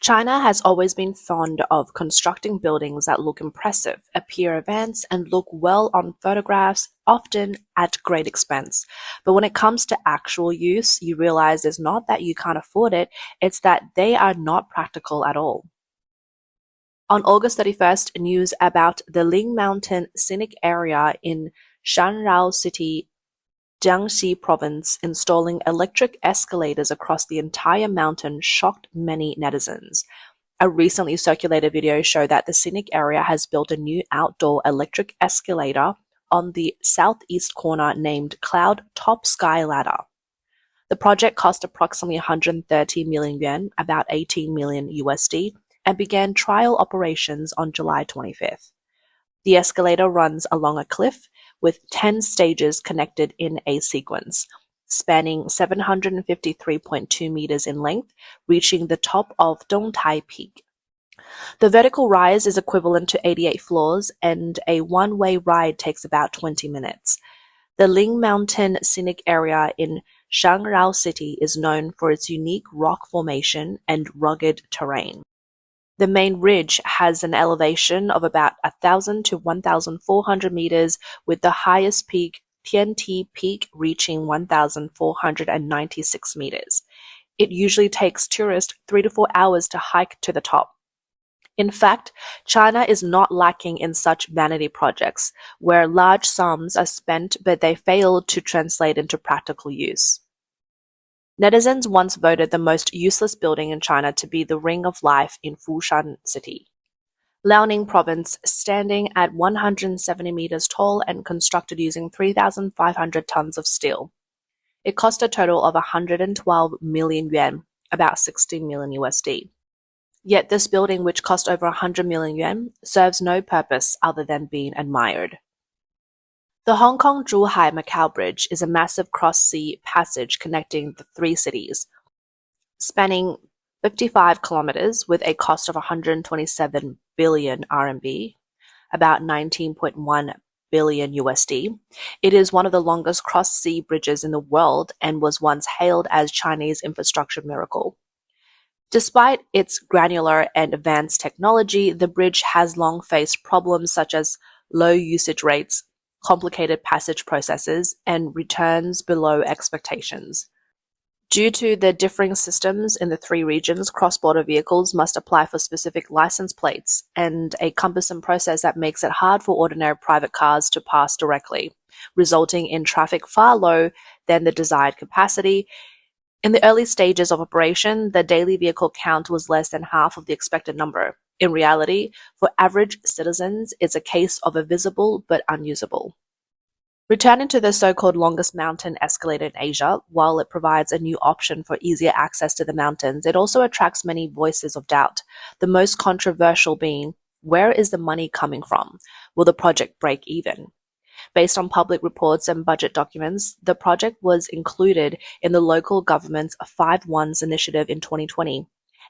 China has always been fond of constructing buildings that look impressive, appear advanced, and look well on photographs, often at great expense. But when it comes to actual use, you realize it's not that you can't afford it, it's that they are not practical at all. On August 31st, news about the Ling Mountain scenic area in Shanrao City, Jiangxi Province, installing electric escalators across the entire mountain shocked many netizens. A recently circulated video showed that the scenic area has built a new outdoor electric escalator on the southeast corner named Cloud Top Sky Ladder. The project cost approximately 130 million yuan, about 18 million USD, and began trial operations on July 25th. The escalator runs along a cliff with 10 stages connected in a sequence, spanning 753.2 meters in length, reaching the top of Dongtai Peak. The vertical rise is equivalent to 88 floors, and a one-way ride takes about 20 minutes. The Ling Mountain scenic area in Shangrao City is known for its unique rock formation and rugged terrain. The main ridge has an elevation of about 1,000 to 1,400 meters, with the highest peak, Tianti Peak, reaching 1,496 meters. It usually takes tourists 3 to 4 hours to hike to the top. In fact, China is not lacking in such vanity projects, where large sums are spent but they fail to translate into practical use. Netizens once voted the most useless building in China to be the Ring of Life in Fushan City, Liaoning Province, standing at 170 meters tall and constructed using 3,500 tons of steel. It cost a total of 112 million yuan, about 16 million USD. Yet this building, which cost over 100 million yuan, serves no purpose other than being admired. The Hong Kong-Zhuhai-Macau Bridge is a massive cross-sea passage connecting the three cities, spanning 55 kilometers with a cost of 127 billion RMB, about 19.1 billion USD. It is one of the longest cross-sea bridges in the world and was once hailed as Chinese infrastructure miracle. Despite its granular and advanced technology, the bridge has long faced problems such as low usage rates, complicated passage processes, and returns below expectations. Due to the differing systems in the three regions, cross-border vehicles must apply for specific license plates and a cumbersome process that makes it hard for ordinary private cars to pass directly, resulting in traffic far lower than the desired capacity. In the early stages of operation, the daily vehicle count was less than half of the expected number. In reality, for average citizens, it's a case of a visible but unusable. Returning to the so-called longest mountain escalator in Asia, while it provides a new option for easier access to the mountains, it also attracts many voices of doubt, the most controversial being, where is the money coming from? Will the project break even? Based on public reports and budget documents, the project was included in the local government's 5-1s initiative in 2020,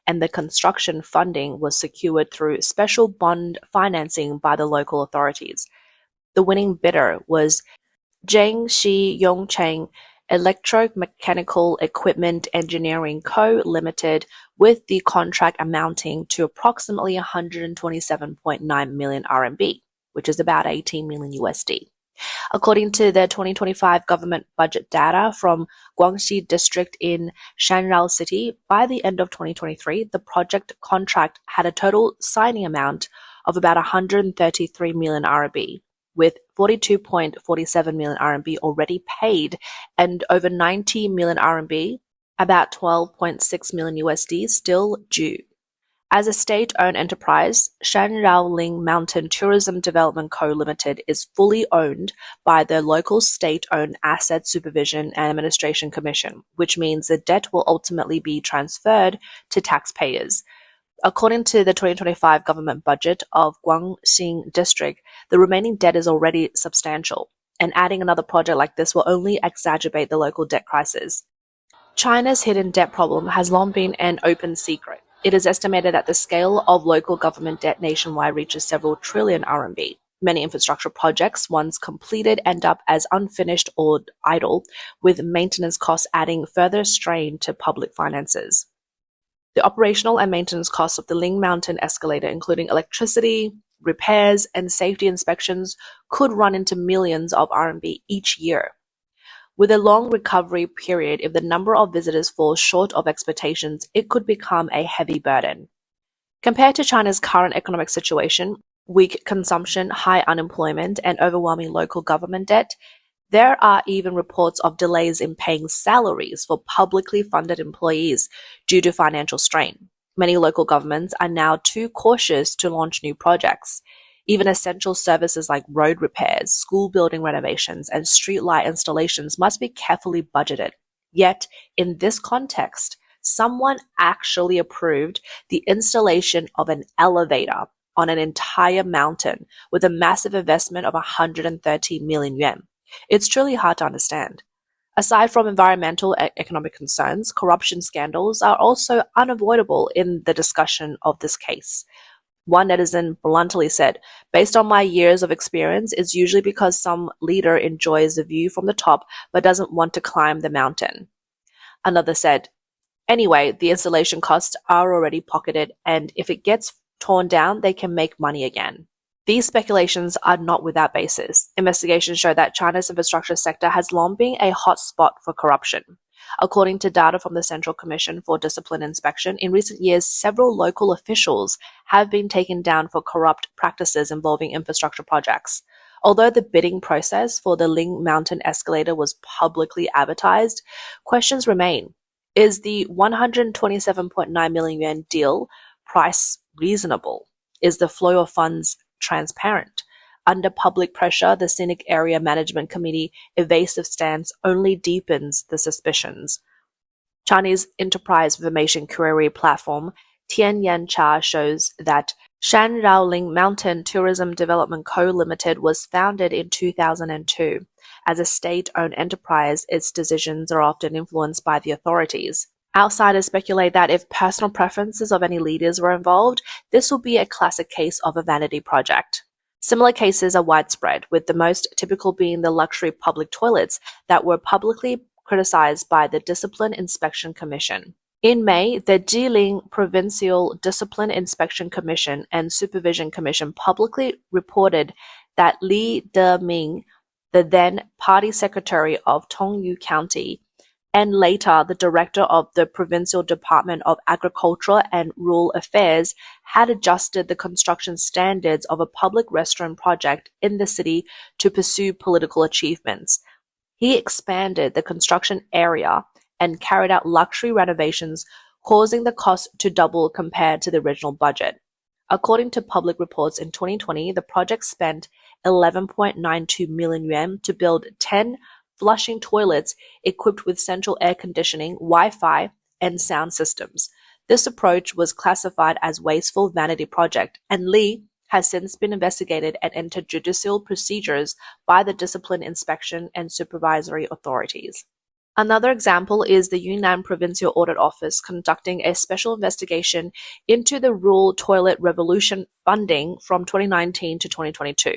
and the construction funding was secured through special bond financing by the local authorities. The winning bidder was Jiangxi Yongcheng Electromechanical Equipment Engineering Co., Limited, with the contract amounting to approximately 127.9 million RMB, which is about 18 million USD. According to the 2025 government budget data from Guangxi District in Shanrao City, by the end of 2023, the project contract had a total signing amount of about 133 million RMB, with 42.47 million RMB already paid and over 90 million RMB, about 12.6 million USD, still due. As a state-owned enterprise, Shanrao Ling Mountain Tourism Development Co., Limited is fully owned by the local state-owned Asset Supervision and Administration Commission, which means the debt will ultimately be transferred to taxpayers. According to the 2025 government budget of Guangxi District, the remaining debt is already substantial, and adding another project like this will only exacerbate the local debt crisis. China's hidden debt problem has long been an open secret. It is estimated that the scale of local government debt nationwide reaches several trillion RMB. Many infrastructure projects, once completed, end up as unfinished or idle, with maintenance costs adding further strain to public finances. The operational and maintenance costs of the Ling Mountain escalator, including electricity, repairs, and safety inspections, could run into millions of RMB each year. With a long recovery period, if the number of visitors falls short of expectations, it could become a heavy burden. Compared to China's current economic situation, weak consumption, high unemployment, and overwhelming local government debt, there are even reports of delays in paying salaries for publicly funded employees due to financial strain. Many local governments are now too cautious to launch new projects. Even essential services like road repairs, school building renovations, and streetlight installations must be carefully budgeted. Yet, in this context, someone actually approved the installation of an elevator on an entire mountain with a massive investment of 130 million yuan. It's truly hard to understand. Aside from environmental and economic concerns, corruption scandals are also unavoidable in the discussion of this case. One netizen bluntly said, "Based on my years of experience, it's usually because some leader enjoys the view from the top but doesn't want to climb the mountain." Another said, "Anyway, the installation costs are already pocketed, and if it gets torn down, they can make money again." These speculations are not without basis. Investigations show that China's infrastructure sector has long been a hot spot for corruption. According to data from the Central Commission for Discipline Inspection, in recent years, several local officials have been taken down for corrupt practices involving infrastructure projects. Although the bidding process for the Ling Mountain escalator was publicly advertised, questions remain. Is the 127.9 million yuan deal price reasonable? Is the flow of funds transparent? Under public pressure, the Scenic Area Management Committee evasive stance only deepens the suspicions. Chinese enterprise information query platform Tianyancha shows that Shanrao Ling Mountain Tourism Development Co. Limited was founded in 2002. As a state-owned enterprise, its decisions are often influenced by the authorities. Outsiders speculate that if personal preferences of any leaders were involved, this will be a classic case of a vanity project. Similar cases are widespread, with the most typical being the luxury public toilets that were publicly criticized by the Discipline Inspection Commission. In May, the Jilin Provincial Discipline Inspection Commission and Supervision Commission publicly reported that Li Deming, the then party secretary of Tongyu County, and later the director of the Provincial Department of Agriculture and Rural Affairs, had adjusted the construction standards of a public restroom project in the city to pursue political achievements. He expanded the construction area and carried out luxury renovations, causing the cost to double compared to the original budget. According to public reports in 2020, the project spent 11.92 million yuan to build 10 flushing toilets equipped with central air conditioning, Wi-Fi, and sound systems. This approach was classified as wasteful vanity project, and Li has since been investigated and entered judicial procedures by the discipline inspection and supervisory authorities. Another example is the Yunnan Provincial Audit Office conducting a special investigation into the rural toilet revolution funding from 2019 to 2022.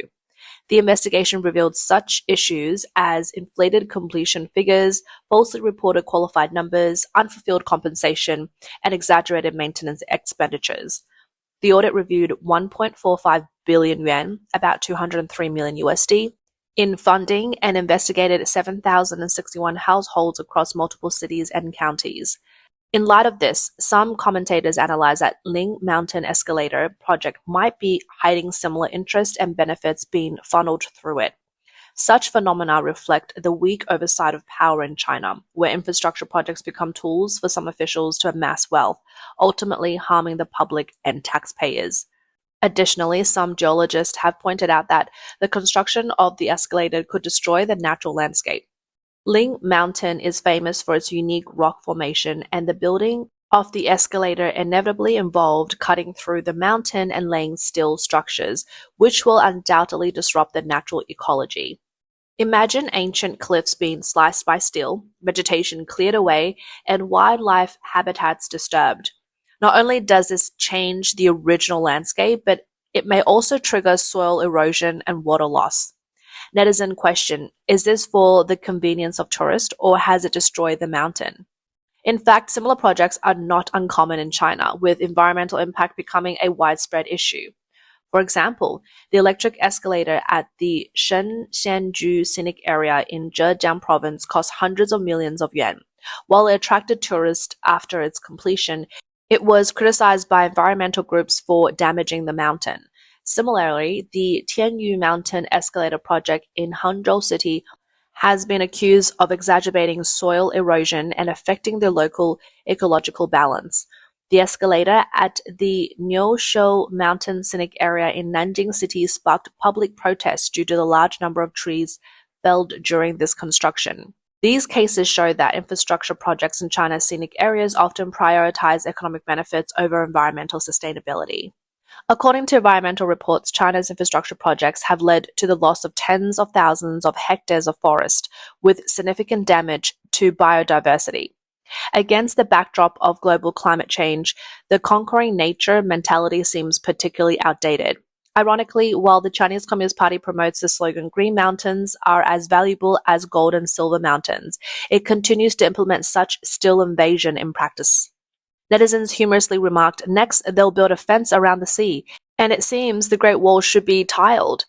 The investigation revealed such issues as inflated completion figures, falsely reported qualified numbers, unfulfilled compensation, and exaggerated maintenance expenditures. The audit reviewed 1.45 billion yuan, about 203 million USD, in funding and investigated 7,061 households across multiple cities and counties. In light of this, some commentators analyze that Ling Mountain escalator project might be hiding similar interests and benefits being funneled through it. Such phenomena reflect the weak oversight of power in China, where infrastructure projects become tools for some officials to amass wealth, ultimately harming the public and taxpayers. Additionally, some geologists have pointed out that the construction of the escalator could destroy the natural landscape. Ling Mountain is famous for its unique rock formation, and the building of the escalator inevitably involved cutting through the mountain and laying steel structures, which will undoubtedly disrupt the natural ecology. Imagine ancient cliffs being sliced by steel, vegetation cleared away, and wildlife habitats disturbed. Not only does this change the original landscape, but it may also trigger soil erosion and water loss. Netizen question, is this for the convenience of tourists or has it destroyed the mountain? In fact, similar projects are not uncommon in China, with environmental impact becoming a widespread issue. For example, the electric escalator at the Shenzhenju Scenic Area in Zhejiang Province cost hundreds of millions of yuan. While it attracted tourists after its completion, it was criticized by environmental groups for damaging the mountain. Similarly, the Tianyu Mountain escalator project in Hangzhou City has been accused of exacerbating soil erosion and affecting the local ecological balance. The escalator at the Niushou Mountain Scenic Area in Nanjing City sparked public protests due to the large number of trees felled during this construction. These cases show that infrastructure projects in China's scenic areas often prioritize economic benefits over environmental sustainability. According to environmental reports, China's infrastructure projects have led to the loss of tens of thousands of hectares of forest, with significant damage to biodiversity. Against the backdrop of global climate change, the conquering nature mentality seems particularly outdated. Ironically, while the Chinese Communist Party promotes the slogan "Green mountains are as valuable as gold and silver mountains," it continues to implement such still invasion in practice. Netizens humorously remarked, "Next, they'll build a fence around the sea, and it seems the Great Wall should be tiled.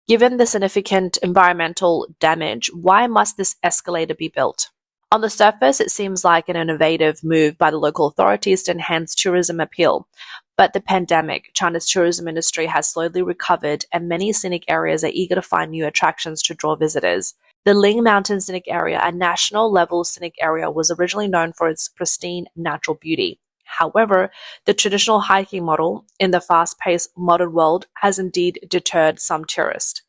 Given the significant environmental damage, why must this escalator be built?" On the surface, it seems like an innovative move by the local authorities to enhance tourism appeal. But the pandemic, China's tourism industry has slowly recovered, and many scenic areas are eager to find new attractions to draw visitors. The Ling Mountain Scenic Area, a national-level scenic area, was originally known for its pristine natural beauty. However, the traditional hiking model in the fast-paced modern world has indeed deterred some tourists.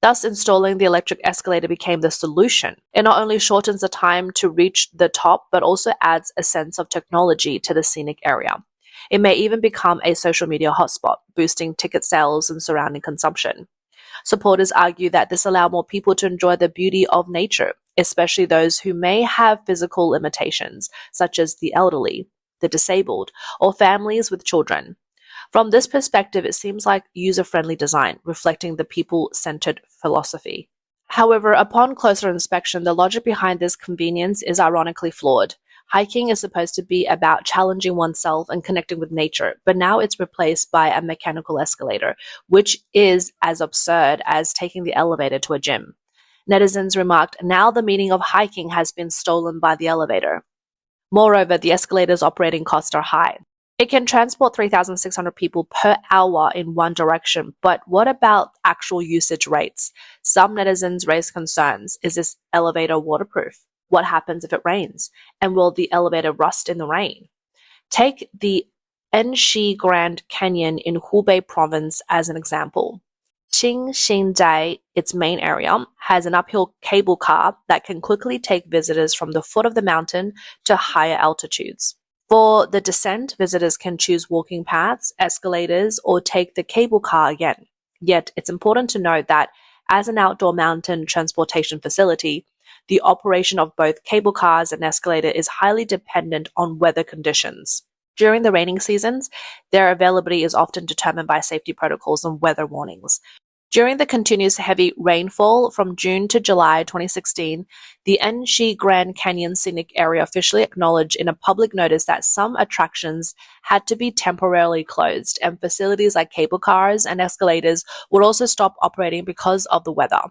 Thus, installing the electric escalator became the solution. It not only shortens the time to reach the top, but also adds a sense of technology to the scenic area. It may even become a social media hotspot, boosting ticket sales and surrounding consumption. Supporters argue that this allows more people to enjoy the beauty of nature, especially those who may have physical limitations, such as the elderly, the disabled, or families with children. From this perspective, it seems like user-friendly design, reflecting the people-centered philosophy. However, upon closer inspection, the logic behind this convenience is ironically flawed. Hiking is supposed to be about challenging oneself and connecting with nature, but now it's replaced by a mechanical escalator, which is as absurd as taking the elevator to a gym. Netizens remarked, "Now the meaning of hiking has been stolen by the elevator." Moreover, the escalator's operating costs are high. It can transport 3,600 people per hour in one direction, but what about actual usage rates? Some netizens raise concerns. Is this elevator waterproof? What happens if it rains? And will the elevator rust in the rain? Take the Enshi Grand Canyon in Hubei province as an example. Qingxingzai, its main area, has an uphill cable car that can quickly take visitors from the foot of the mountain to higher altitudes. For the descent, visitors can choose walking paths, escalators, or take the cable car again. Yet, it's important to note that as an outdoor mountain transportation facility, the operation of both cable cars and escalator is highly dependent on weather conditions. During the raining seasons, their availability is often determined by safety protocols and weather warnings. During the continuous heavy rainfall from June to July 2016, the Enshi Grand Canyon Scenic Area officially acknowledged in a public notice that some attractions had to be temporarily closed, and facilities like cable cars and escalators would also stop operating because of the weather.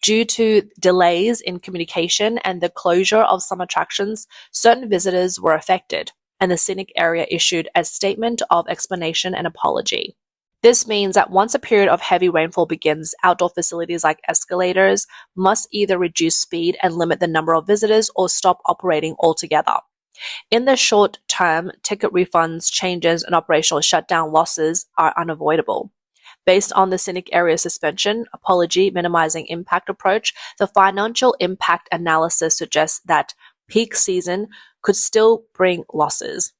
Due to delays in communication and the closure of some attractions, certain visitors were affected, and the scenic area issued a statement of explanation and apology. This means that once a period of heavy rainfall begins, outdoor facilities like escalators must either reduce speed and limit the number of visitors or stop operating altogether. In the short term, ticket refunds, changes, and operational shutdown losses are unavoidable. Based on the scenic area suspension, apology, minimizing impact approach, the financial impact analysis suggests that peak season could still bring losses.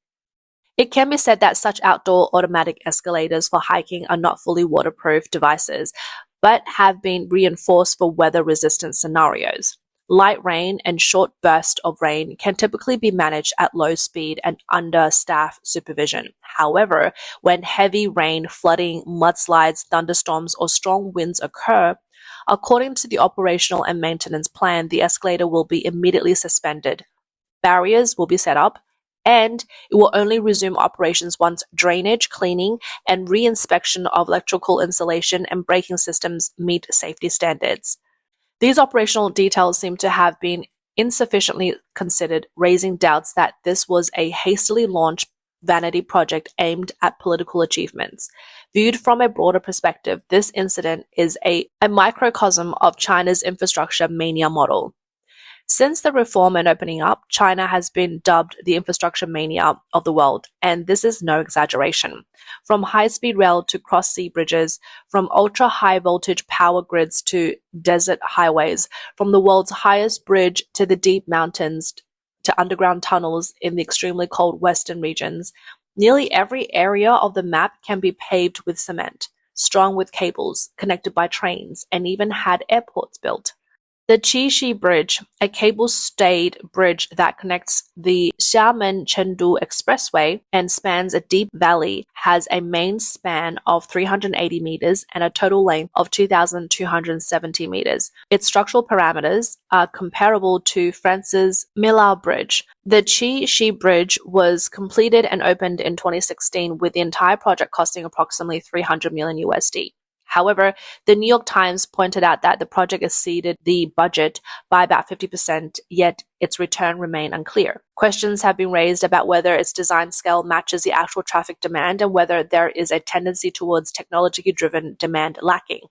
It can be said that such outdoor automatic escalators for hiking are not fully waterproof devices, but have been reinforced for weather-resistant scenarios. Light rain and short bursts of rain can typically be managed at low speed and under staff supervision. However, when heavy rain, flooding, mudslides, thunderstorms, or strong winds occur, according to the operational and maintenance plan, the escalator will be immediately suspended. barriers will be set up, and it will only resume operations once drainage, cleaning, and re-inspection of electrical insulation and braking systems meet safety standards. These operational details seem to have been insufficiently considered, raising doubts that this was a hastily launched vanity project aimed at political achievements. Viewed from a broader perspective, this incident is a microcosm of China's infrastructure mania model. Since the reform and opening up, China has been dubbed the infrastructure mania of the world, and this is no exaggeration. From high-speed rail to cross-sea bridges, from ultra-high voltage power grids to desert highways, from the world's highest bridge to the deep mountains to underground tunnels in the extremely cold western regions, nearly every area of the map can be paved with cement, strung with cables, connected by trains, and even had airports built. The Qixi Bridge, a cable-stayed bridge that connects the Xiamen-Chengdu Expressway and spans a deep valley, has a main span of 380 meters and a total length of 2,270 meters. Its structural parameters are comparable to France's Millau Bridge. The Qixi Bridge was completed and opened in 2016, with the entire project costing approximately $300 million USD. However, the New York Times pointed out that the project exceeded the budget by about 50%, yet its return remained unclear. Questions have been raised about whether its design scale matches the actual traffic demand and whether there is a tendency towards technology-driven demand lacking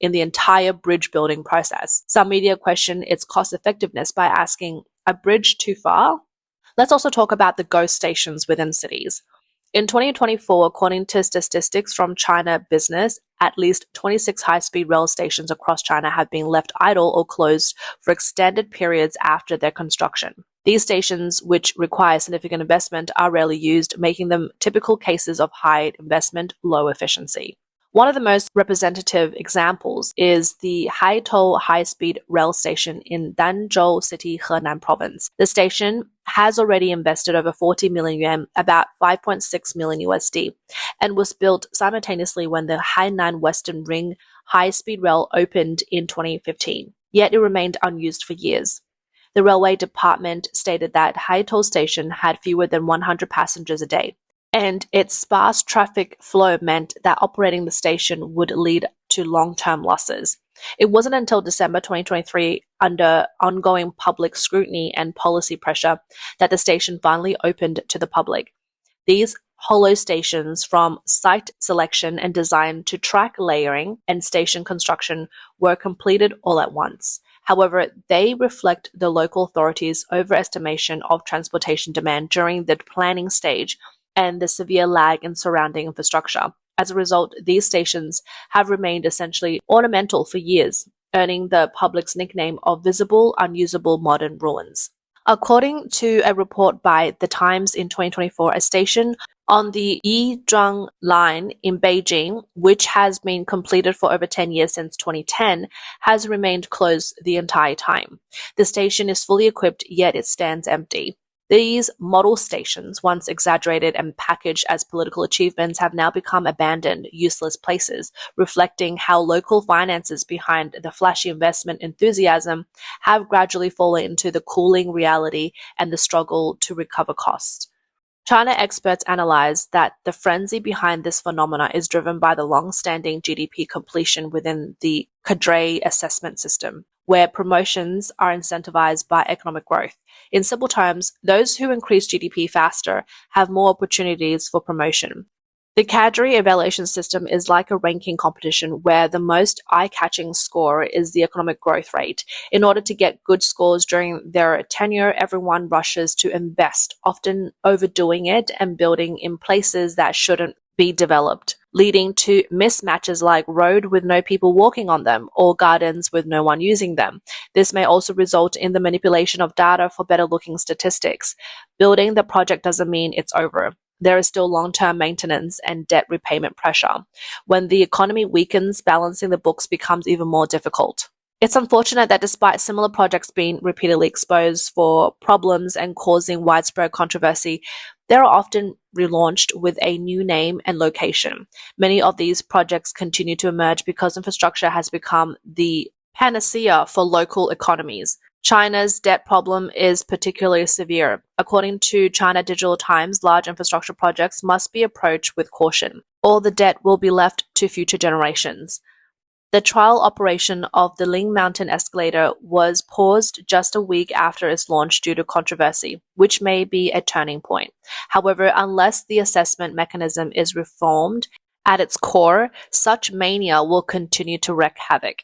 in the entire bridge building process. Some media question its cost effectiveness by asking, "A bridge too far?" Let's also talk about the ghost stations within cities. In 2024, according to statistics from China Business, at least 26 high-speed rail stations across China have been left idle or closed for extended periods after their construction. These stations, which require significant investment, are rarely used, making them typical cases of high investment, low efficiency. One of the most representative examples is the Haitou high-speed rail station in Danzhou City, Henan Province. The station has already invested over 40 million yuan, about 5.6 million USD, and was built simultaneously when the Hainan Western Ring high-speed rail opened in 2015, yet it remained unused for years. The railway department stated that Haitou station had fewer than 100 passengers a day, and its sparse traffic flow meant that operating the station would lead to long-term losses. It wasn't until December 2023, under ongoing public scrutiny and policy pressure, that the station finally opened to the public. These hollow stations, from site selection and design to track layering and station construction, were completed all at once. However, they reflect the local authorities' overestimation of transportation demand during the planning stage and the severe lag in surrounding infrastructure. As a result, these stations have remained essentially ornamental for years, earning the public's nickname of visible, unusable modern ruins. According to a report by The Times in 2024, a station on the Yizhuang line in Beijing, which has been completed for over 10 years since 2010, has remained closed the entire time. The station is fully equipped, yet it stands empty. These model stations, once exaggerated and packaged as political achievements, have now become abandoned, useless places, reflecting how local finances behind the flashy investment enthusiasm have gradually fallen into the cooling reality and the struggle to recover costs. China experts analyze that the frenzy behind this phenomena is driven by the long-standing GDP completion within the cadre assessment system, where promotions are incentivized by economic growth. In simple terms, those who increase GDP faster have more opportunities for promotion. The cadre evaluation system is like a ranking competition where the most eye-catching score is the economic growth rate. In order to get good scores during their tenure, everyone rushes to invest, often overdoing it and building in places that shouldn't be developed, leading to mismatches like road with no people walking on them or gardens with no one using them. This may also result in the manipulation of data for better-looking statistics. Building the project doesn't mean it's over. There is still long-term maintenance and debt repayment pressure. When the economy weakens, balancing the books becomes even more difficult. It's unfortunate that despite similar projects being repeatedly exposed for problems and causing widespread controversy, they are often relaunched with a new name and location. Many of these projects continue to emerge because infrastructure has become the panacea for local economies. China's debt problem is particularly severe. According to China Digital Times, large infrastructure projects must be approached with caution, or the debt will be left to future generations. The trial operation of the Ling Mountain escalator was paused just a week after its launch due to controversy, which may be a turning point. However, unless the assessment mechanism is reformed at its core, such mania will continue to wreak havoc.